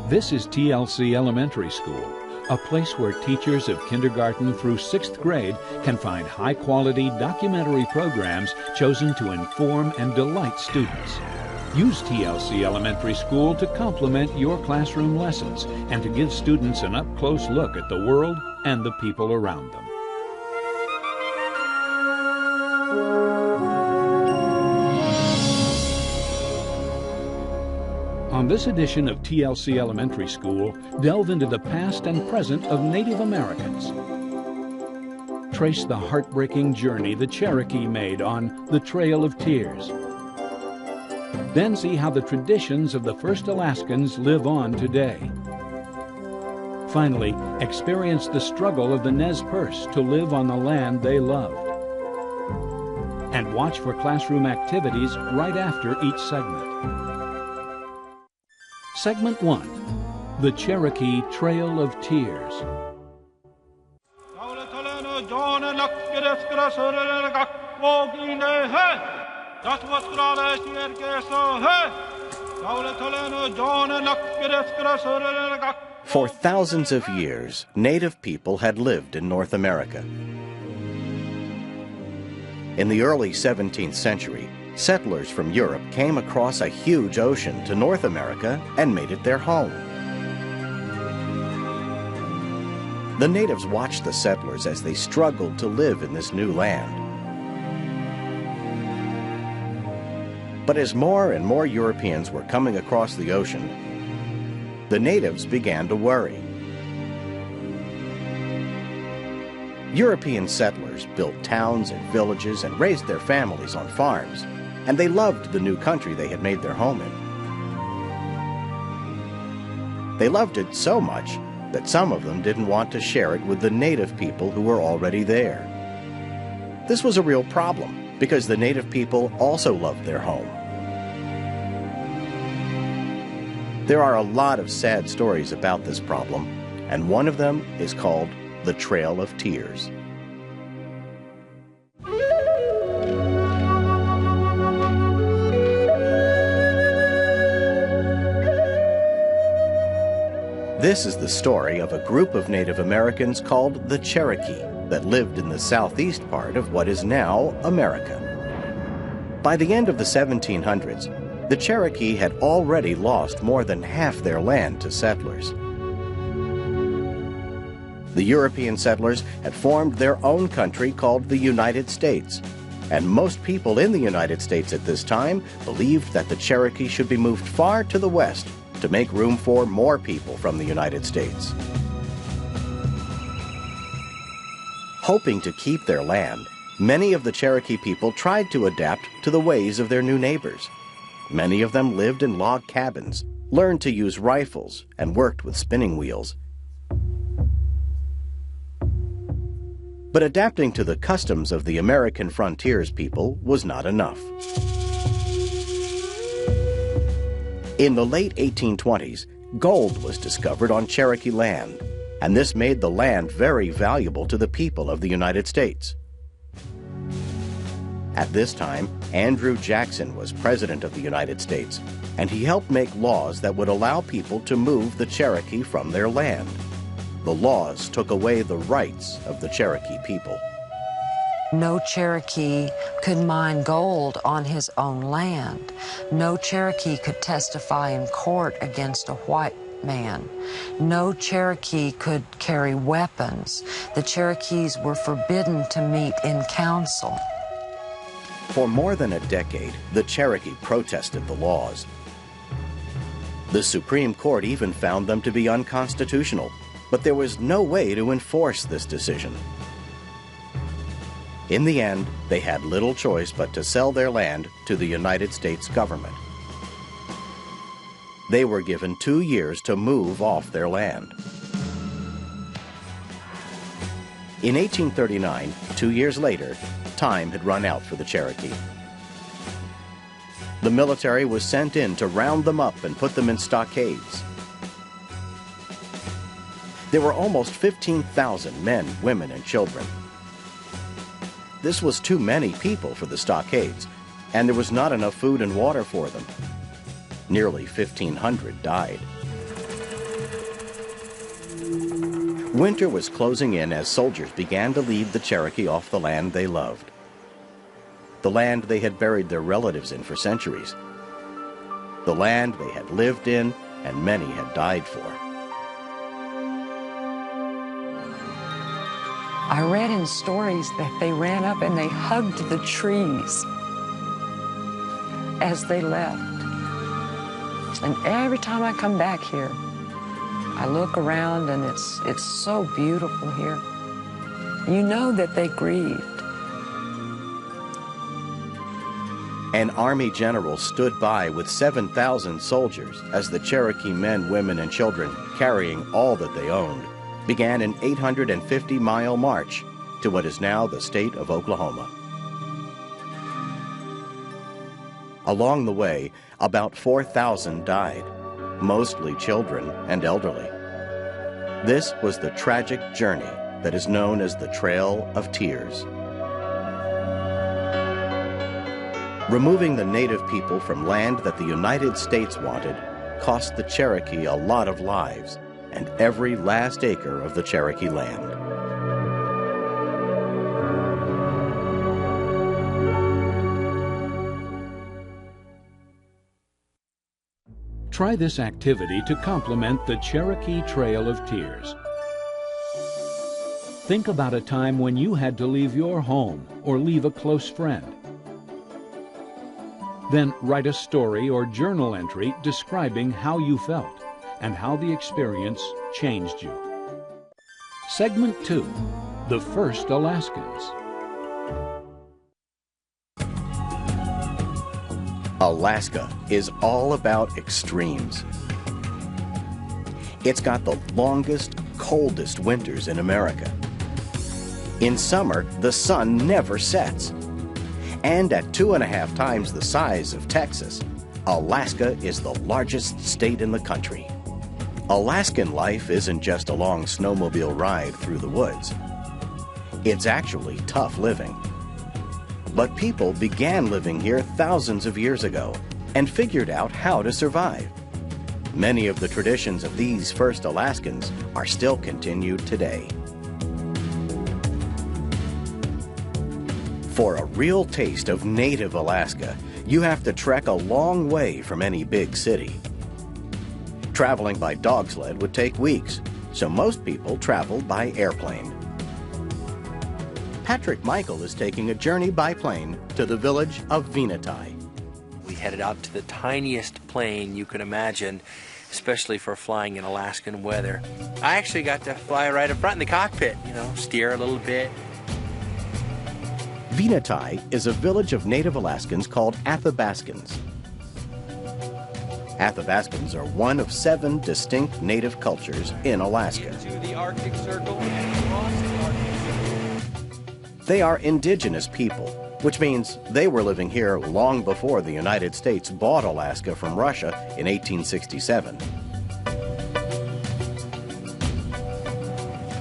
This is TLC Elementary School, a place where teachers of kindergarten through 6th grade can find high-quality documentary programs chosen to inform and delight students. Use TLC Elementary School to complement your classroom lessons and to give students an up-close look at the world and the people around them. On this edition of TLC Elementary School, delve into the past and present of Native Americans. Trace the heartbreaking journey the Cherokee made on the Trail of Tears. Then see how the traditions of the first Alaskans live on today. Finally, experience the struggle of the Nez Perce to live on the land they loved. And watch for classroom activities right after each segment. Segment 1, The Cherokee Trail of Tears. For thousands of years, Native people had lived in North America. In the early 17th century, settlers from Europe came across a huge ocean to North America and made it their home. The natives watched the settlers as they struggled to live in this new land. But as more and more Europeans were coming across the ocean, the natives began to worry. European settlers built towns and villages and raised their families on farms, and they loved the new country they had made their home in. They loved it so much that some of them didn't want to share it with the native people who were already there. This was a real problem because the native people also loved their home. There are a lot of sad stories about this problem, and one of them is called The Trail of Tears. This is the story of a group of Native Americans called the Cherokee that lived in the southeast part of what is now America. By the end of the 1700s, the Cherokee had already lost more than half their land to settlers. The European settlers had formed their own country called the United States, and most people in the United States at this time believed that the Cherokee should be moved far to the west to make room for more people from the United States. Hoping to keep their land, many of the Cherokee people tried to adapt to the ways of their new neighbors. Many of them lived in log cabins, learned to use rifles, and worked with spinning wheels. But adapting to the customs of the American frontiers people was not enough. In the late 1820s, gold was discovered on Cherokee land, and this made the land very valuable to the people of the United States. At this time, Andrew Jackson was President of the United States, and he helped make laws that would allow people to move the Cherokee from their land. The laws took away the rights of the Cherokee people. No Cherokee could mine gold on his own land. No Cherokee could testify in court against a white man. No Cherokee could carry weapons. The Cherokees were forbidden to meet in council. For more than a decade, the Cherokee protested the laws. The Supreme Court even found them to be unconstitutional, but there was no way to enforce this decision. In the end, they had little choice but to sell their land to the United States government. They were given 2 years to move off their land. In 1839, 2 years later, time had run out for the Cherokee. The military was sent in to round them up and put them in stockades. There were almost 15,000 men, women, and children. This was too many people for the stockades, and there was not enough food and water for them. Nearly 1,500 died. Winter was closing in as soldiers began to lead the Cherokee off the land they loved. The land they had buried their relatives in for centuries. The land they had lived in and many had died for. I read in stories that they ran up and they hugged the trees as they left. And every time I come back here, I look around and it's so beautiful here. You know that they grieved. An Army general stood by with 7,000 soldiers as the Cherokee men, women, and children, carrying all that they owned, began an 850-mile march to what is now the state of Oklahoma. Along the way, about 4,000 died, mostly children and elderly. This was the tragic journey that is known as the Trail of Tears. Removing the native people from land that the United States wanted cost the Cherokee a lot of lives and every last acre of the Cherokee land. Try this activity to complement the Cherokee Trail of Tears. Think about a time when you had to leave your home or leave a close friend. Then write a story or journal entry describing how you felt and how the experience changed you. Segment 2, The First Alaskans. Alaska is all about extremes. It's got the longest, coldest winters in America. In summer, the sun never sets. And at 2.5 times the size of Texas, Alaska is the largest state in the country. Alaskan life isn't just a long snowmobile ride through the woods. It's actually tough living. But people began living here thousands of years ago and figured out how to survive. Many of the traditions of these first Alaskans are still continued today. For a real taste of native Alaska, you have to trek a long way from any big city. Traveling by dog sled would take weeks, so most people traveled by airplane. Patrick Michael is taking a journey by plane to the village of Venati. We headed out to the tiniest plane you could imagine, especially for flying in Alaskan weather. I actually got to fly right up front in the cockpit, steer a little bit. Venati is a village of native Alaskans called Athabascans. Athabascans are one of 7 distinct native cultures in Alaska. Into the Arctic Circle and across the Arctic Circle. They are indigenous people, which means they were living here long before the United States bought Alaska from Russia in 1867.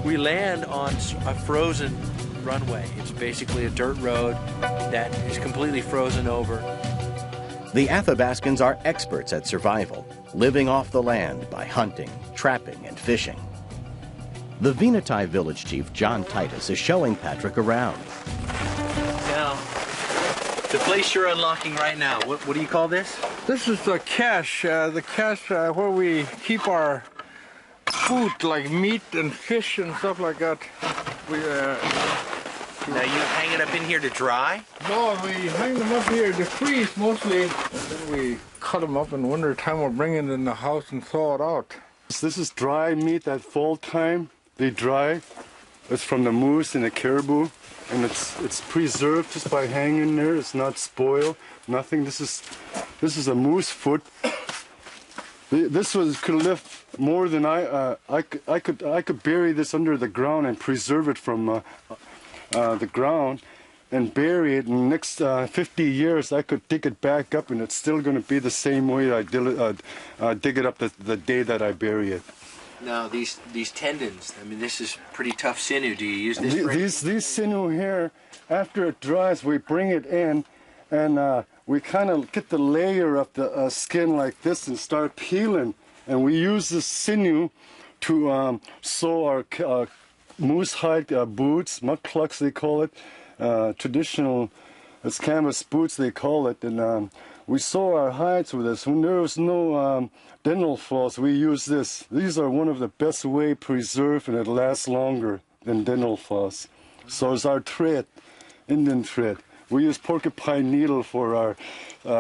We land on a frozen runway. It's basically a dirt road that is completely frozen over. The Athabascans are experts at survival, living off the land by hunting, trapping, and fishing. The Venati village chief, John Titus, is showing Patrick around. Now, the place you're unlocking right now, what do you call this? This is the cache where we keep our food, like meat and fish and stuff like that. Now you hang it up in here to dry? No, we hang them up here to freeze mostly, and then we cut them up in winter time. We'll bring it in the house and thaw it out. This is dry meat at fall time. They dry. It's from the moose and the caribou, and it's preserved just by hanging there. It's not spoiled, nothing. This is a moose foot. This could live more than I could bury this under the ground and preserve it from the ground and bury it. In the next 50 years, I could dig it back up, and it's still going to be the same way I dig it up the day that I bury it. Now these tendons, I mean, this is pretty tough sinew. Do you use this? These sinew here, after it dries, we bring it in, and we kind of get the layer of the skin like this and start peeling. And we use this sinew to sew our moose hide boots, mukluks they call it, traditional, it's canvas boots they call it, and we sew our hides with this. When there was no dental floss, we use this. These are one of the best way preserved, and it lasts longer than dental floss. So it's our thread, Indian thread. We use porcupine needle for our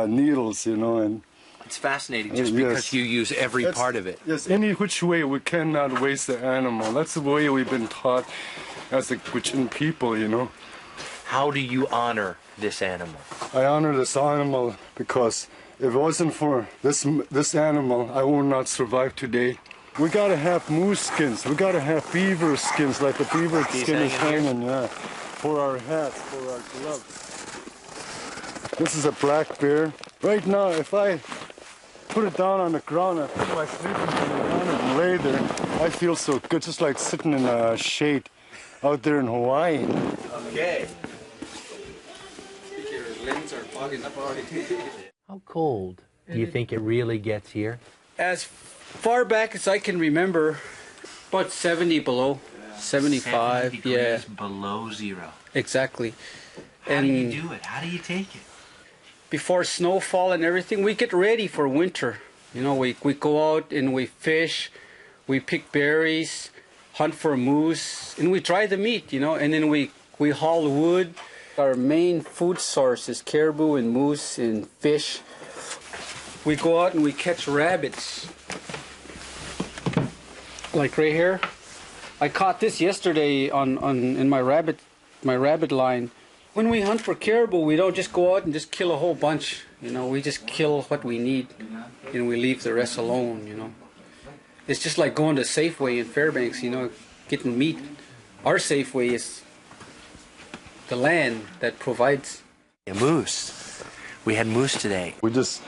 needles, you know, and It's fascinating just because you use every part of it. Yes, any which way we cannot waste the animal. That's the way we've been taught as the Gwich'in people, you know. How do you honor this animal? I honor this animal because if it wasn't for this animal, I would not survive today. We gotta have moose skins. We gotta have beaver skins, like the beaver skin is hanging, yeah, for our hats, for our gloves. This is a black bear. Right now, if I put it down on the ground, I put my sleeping bag on it and lay there, I feel so good, just like sitting in a shade out there in Hawaii. Okay. How cold do you think it really gets here? As far back as I can remember, about 70 below, 75, 70 degrees below zero. Exactly. How do you do it? How do you take it? Before snowfall and everything, we get ready for winter. You know, we go out and we fish, we pick berries, hunt for moose, and we dry the meat, you know, and then we haul wood. Our main food source is caribou and moose and fish. We go out and we catch rabbits. Like right here. I caught this yesterday in my rabbit line. When we hunt for caribou, we don't just go out and just kill a whole bunch. You know, we just kill what we need and we leave the rest alone, you know. It's just like going to Safeway in Fairbanks, you know, getting meat. Our Safeway is the land that provides. A moose. We had moose today. We just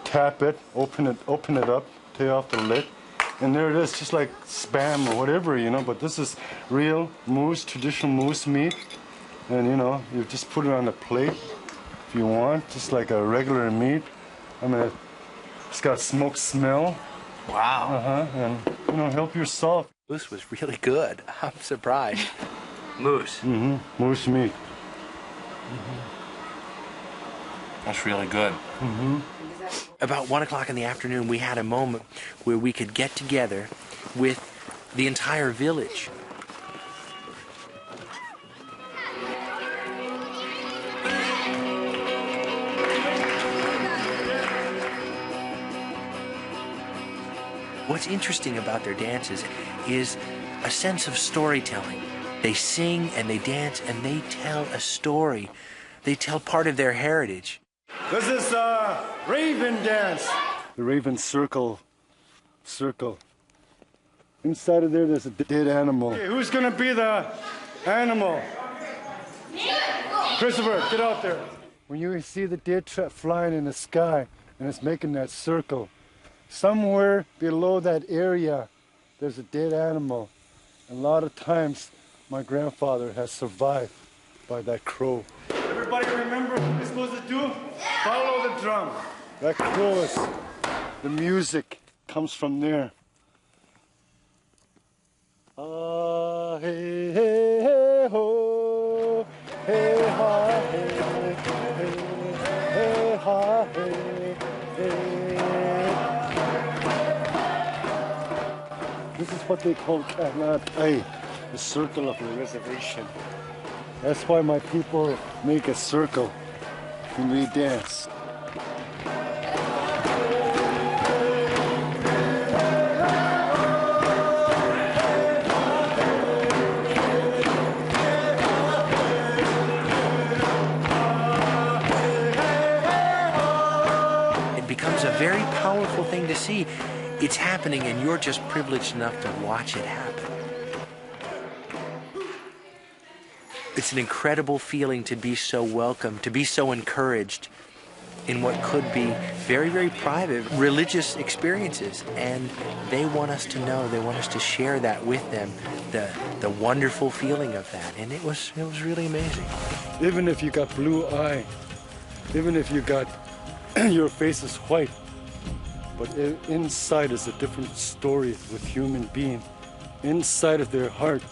tap it, open it up, take off the lid, and there it is, just like Spam or whatever, you know, but this is real moose, traditional moose meat. And you know, you just put it on a plate if you want, just like a regular meat. I mean, it's got smoked smell. Wow. And you know, help yourself. Moose was really good. I'm surprised. Moose. Moose meat. That's really good. About 1 o'clock in the afternoon, we had a moment where we could get together with the entire village. What's interesting about their dances is a sense of storytelling. They sing and they dance and they tell a story. They tell part of their heritage. This is raven dance. The raven circle. Inside of there's a dead animal. Okay, who's gonna be the animal? Christopher, get out there. When you see the deer flying in the sky and it's making that circle, somewhere below that area, there's a dead animal. A lot of times, my grandfather has survived by that crow. Everybody remember what we're supposed to do? Follow the drum. That crow is, the music comes from there. Ah, hey, hey, hey, ho, hey, ha, hey, hey, hey, ha, hey, hey. This is what they call Katnat, the circle of the reservation. That's why my people make a circle when we dance. It becomes a very powerful thing to see. It's happening and you're just privileged enough to watch it happen. It's an incredible feeling to be so welcome, to be so encouraged in what could be very, very private religious experiences. And they want us to know, they want us to share that with them, the wonderful feeling of that. And it was really amazing. Even if you got blue eye, even if you got your face is white, But inside is a different story with human being. Inside of their heart,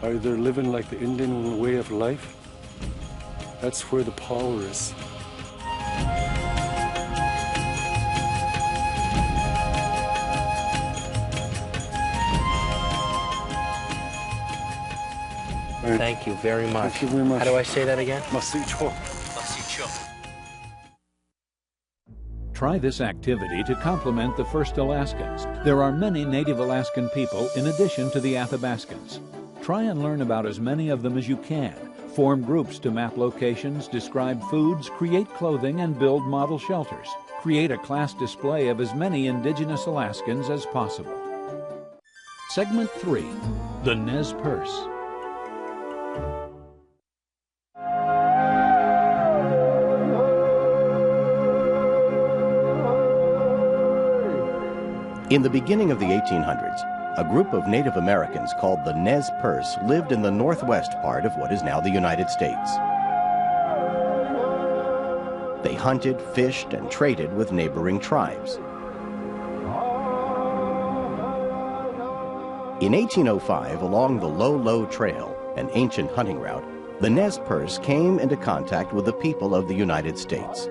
are they living like the Indian way of life? That's where the power is. Thank you very much. Thank you very much. How do I say that again? Masicho. Masicho. Try this activity to complement the First Alaskans. There are many Native Alaskan people in addition to the Athabascans. Try and learn about as many of them as you can. Form groups to map locations, describe foods, create clothing, and build model shelters. Create a class display of as many Indigenous Alaskans as possible. Segment 3, the Nez Perce. In the beginning of the 1800s, a group of Native Americans called the Nez Perce lived in the northwest part of what is now the United States. They hunted, fished, and traded with neighboring tribes. In 1805, along the Low Trail, an ancient hunting route, the Nez Perce came into contact with the people of the United States.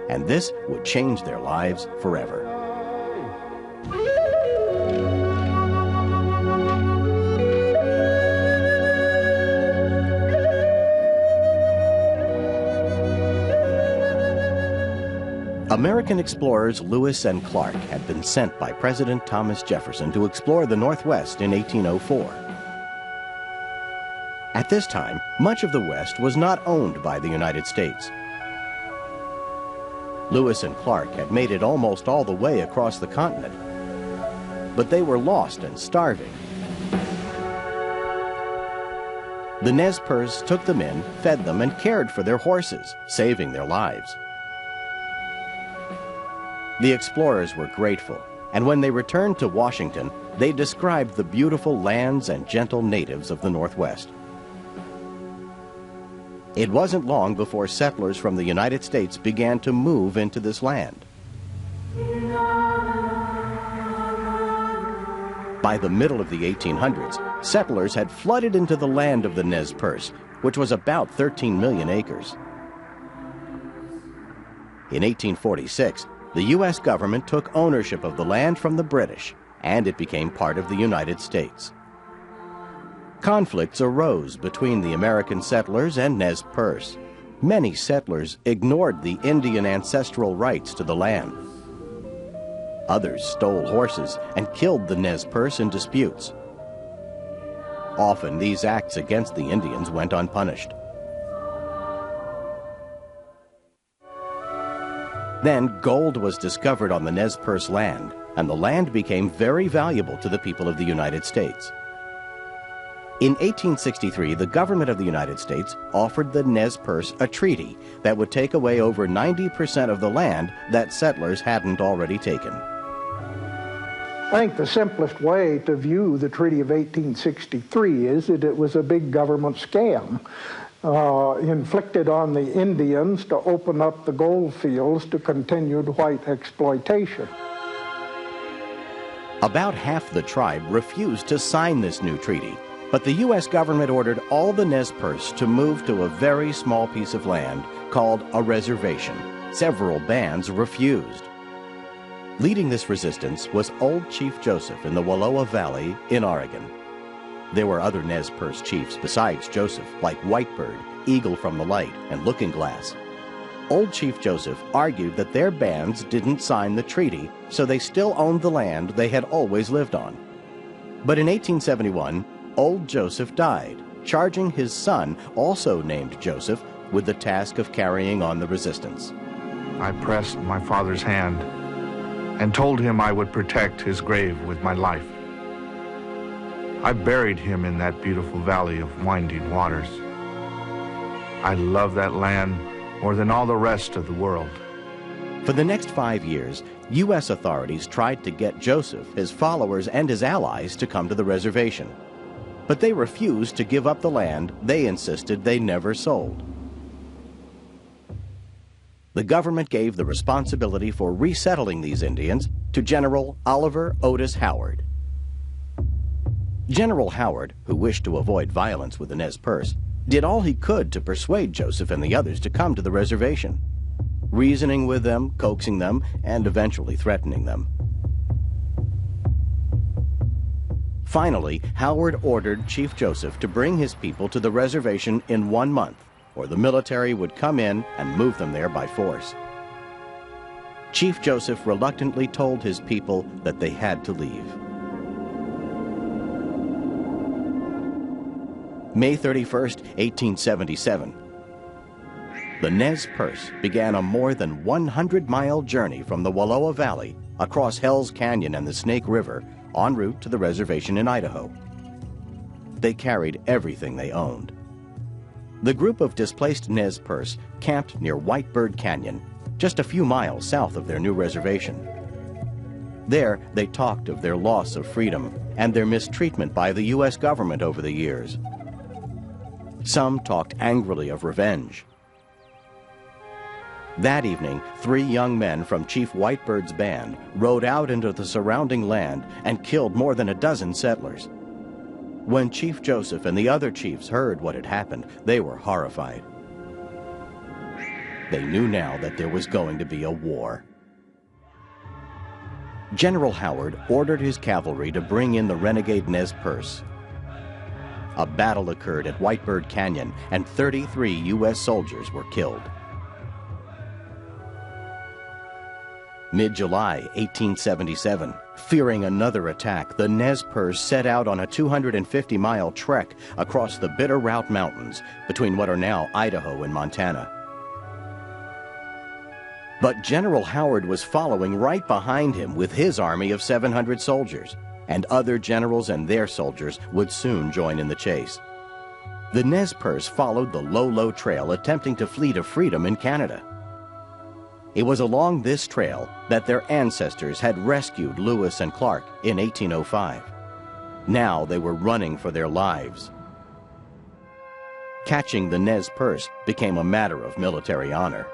And this would change their lives forever. American explorers Lewis and Clark had been sent by President Thomas Jefferson to explore the Northwest in 1804. At this time, much of the West was not owned by the United States. Lewis and Clark had made it almost all the way across the continent, but they were lost and starving. The Nez Perce took them in, fed them, and cared for their horses, saving their lives. The explorers were grateful, and when they returned to Washington, they described the beautiful lands and gentle natives of the Northwest. It wasn't long before settlers from the United States began to move into this land. By the middle of the 1800s, settlers had flooded into the land of the Nez Perce, which was about 13 million acres. In 1846, the U.S. government took ownership of the land from the British, and it became part of the United States. Conflicts arose between the American settlers and Nez Perce. Many settlers ignored the Indian ancestral rights to the land. Others stole horses and killed the Nez Perce in disputes. Often these acts against the Indians went unpunished. Then gold was discovered on the Nez Perce land, and the land became very valuable to the people of the United States. In 1863, the government of the United States offered the Nez Perce a treaty that would take away over 90% of the land that settlers hadn't already taken. I think the simplest way to view the Treaty of 1863 is that it was a big government scam inflicted on the Indians to open up the gold fields to continued white exploitation. About half the tribe refused to sign this new treaty, but the U.S. government ordered all the Nez Perce to move to a very small piece of land called a reservation. Several bands refused. Leading this resistance was Old Chief Joseph in the Wallowa Valley in Oregon. There were other Nez Perce chiefs besides Joseph, like Whitebird, Eagle from the Light, and Looking Glass. Old Chief Joseph argued that their bands didn't sign the treaty, so they still owned the land they had always lived on. But in 1871, Old Joseph died, charging his son, also named Joseph, with the task of carrying on the resistance. I pressed my father's hand and told him I would protect his grave with my life. I buried him in that beautiful valley of winding waters. I love that land more than all the rest of the world. For the next 5 years, U.S. authorities tried to get Joseph, his followers, and his allies to come to the reservation. But they refused to give up the land they insisted they never sold. the government gave the responsibility for resettling these Indians to General Oliver Otis Howard. General Howard, who wished to avoid violence with the Nez Perce, did all he could to persuade Joseph and the others to come to the reservation, reasoning with them, coaxing them, and eventually threatening them. Finally, Howard ordered Chief Joseph to bring his people to the reservation in 1 month, or the military would come in and move them there by force. Chief Joseph reluctantly told his people that they had to leave. May 31st, 1877. The Nez Perce began a more than 100-mile journey from the Wallowa Valley across Hell's Canyon and the Snake River en route to the reservation in Idaho. They carried everything they owned. The group of displaced Nez Perce camped near Whitebird Canyon, just a few miles south of their new reservation. There, they talked of their loss of freedom and their mistreatment by the U.S. government over the years. Some talked angrily of revenge. That evening, 3 young men from Chief Whitebird's band rode out into the surrounding land and killed more than a dozen settlers. When Chief Joseph and the other chiefs heard what had happened, they were horrified. They knew now that there was going to be a war. General Howard ordered his cavalry to bring in the renegade Nez Perce. A battle occurred at Whitebird Canyon, and 33 U.S. soldiers were killed. Mid-July 1877, fearing another attack, the Nez Perce set out on a 250-mile trek across the Bitter Route Mountains between what are now Idaho and Montana. But General Howard was following right behind him with his army of 700 soldiers, and other generals and their soldiers would soon join in the chase. The Nez Perce followed the Low Trail, attempting to flee to freedom in Canada. It was along this trail that their ancestors had rescued Lewis and Clark in 1805. Now they were running for their lives. Catching the Nez Perce became a matter of military honor.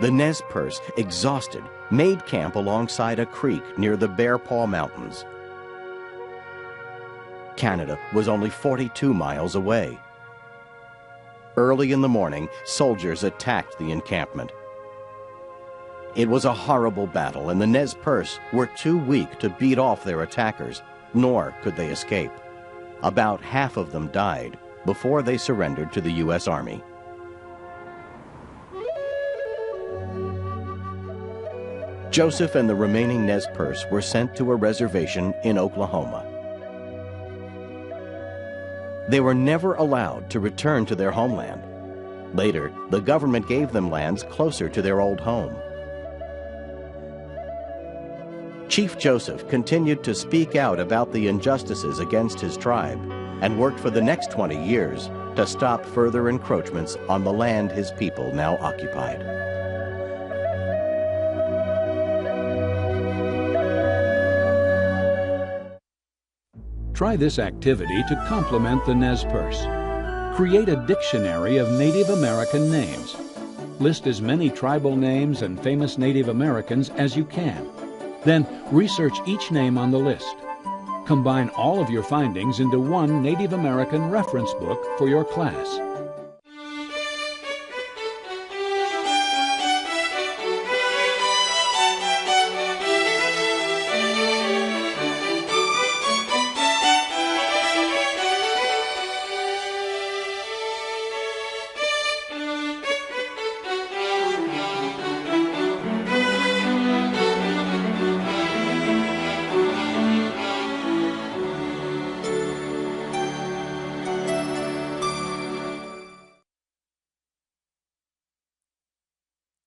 The Nez Perce, exhausted, made camp alongside a creek near the Bear Paw Mountains. Canada was only 42 miles away. Early in the morning, soldiers attacked the encampment. It was a horrible battle, and the Nez Perce were too weak to beat off their attackers, nor could they escape. About half of them died before they surrendered to the U.S. Army. Joseph and the remaining Nez Perce were sent to a reservation in Oklahoma. They were never allowed to return to their homeland. Later, the government gave them lands closer to their old home. Chief Joseph continued to speak out about the injustices against his tribe and worked for the next 20 years to stop further encroachments on the land his people now occupied. Try this activity to complement the Nez Perce. Create a dictionary of Native American names. List as many tribal names and famous Native Americans as you can. Then research each name on the list. Combine all of your findings into one Native American reference book for your class.